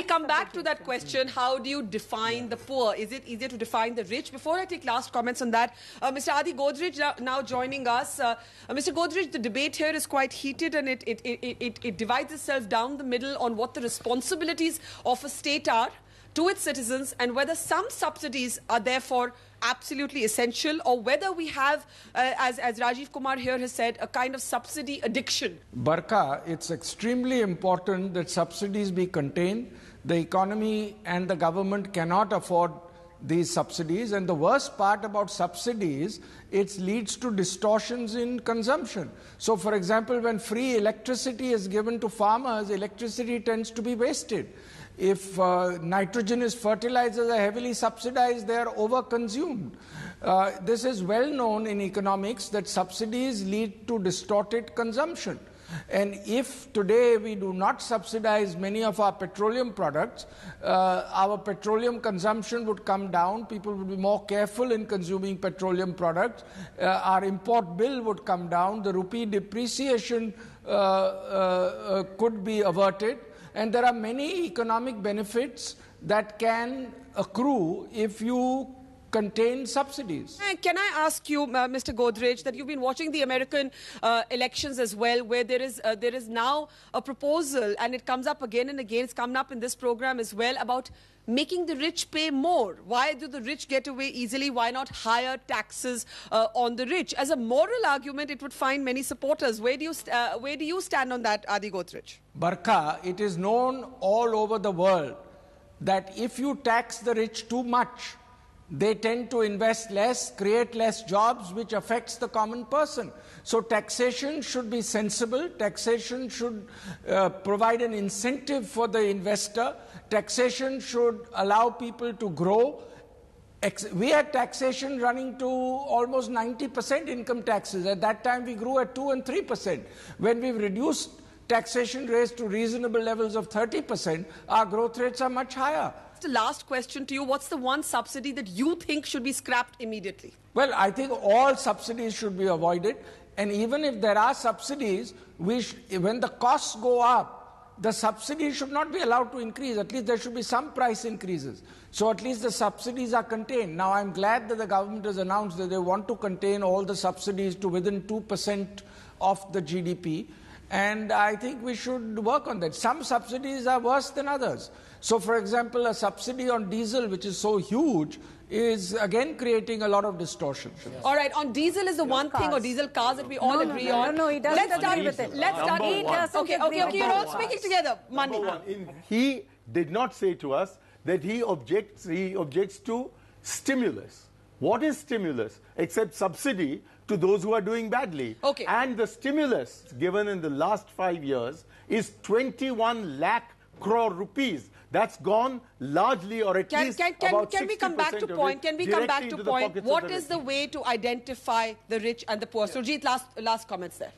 we come back to that question, how do you define the poor? Is it easier to define the rich? Before I take last comments on that, Mr. Adi Godrej now joining us. Mr. Godrej, the debate here is quite heated, and it divides itself down the middle on what the responsibilities of a state are to its citizens, and whether some subsidies are therefore absolutely essential, or whether we have, as Rajiv Kumar here has said, a kind of subsidy addiction. Barka, it's extremely important that subsidies be contained. The economy and the government cannot afford these subsidies, and the worst part about subsidies, it leads to distortions in consumption. So, for example, when free electricity is given to farmers, electricity tends to be wasted. If nitrogenous fertilizers are heavily subsidized, they are over-consumed. This is well known in economics that subsidies lead to distorted consumption. And if today we do not subsidize many of our petroleum products, our petroleum consumption would come down, people would be more careful in consuming petroleum products, our import bill would come down, the rupee depreciation could be averted, and there are many economic benefits that can accrue if you contain subsidies. Can I ask you, Mr. Godrej, that you've been watching the American elections as well, where there is now a proposal, and it comes up again and again, it's come up in this program as well, about making the rich pay more. Why do the rich get away easily? Why not higher taxes on the rich? As a moral argument, it would find many supporters. Where do you stand on that, Adi Godrej? Barka, it is known all over the world that if you tax the rich too much, they tend to invest less, create less jobs, which affects the common person. So taxation should be sensible. Taxation should provide an incentive for the investor. Taxation should allow people to grow. We had taxation running to almost 90% income taxes. At that time, we grew at 2 and 3%. When we've reduced taxation rates to reasonable levels of 30%, our growth rates are much higher. The last question to you, what's the one subsidy that you think should be scrapped immediately? Well, I think all subsidies should be avoided, and even if there are subsidies, when the costs go up, the subsidies should not be allowed to increase. At least there should be some price increases. So at least the subsidies are contained. Now, I'm glad that the government has announced that they want to contain all the subsidies to within 2% of the GDP. And I think we should work on that. Some subsidies are worse than others. So, for example, a subsidy on diesel, which is so huge, is again creating a lot of distortion. Yes. All right, on diesel is the one thing, or diesel cars, that we all agree on. No, he doesn't agree with it. Let's start. Okay, you're all speaking together. Money. He did not say to us that he objects to stimulus. What is stimulus except subsidy to those who are doing badly? Okay. And the stimulus given in the last 5 years is 21 lakh crore rupees. That's gone largely, or at least about 60% Can we come back to point? Can we come back to point? What is the way to identify the rich and the poor? Surjit, last comments there.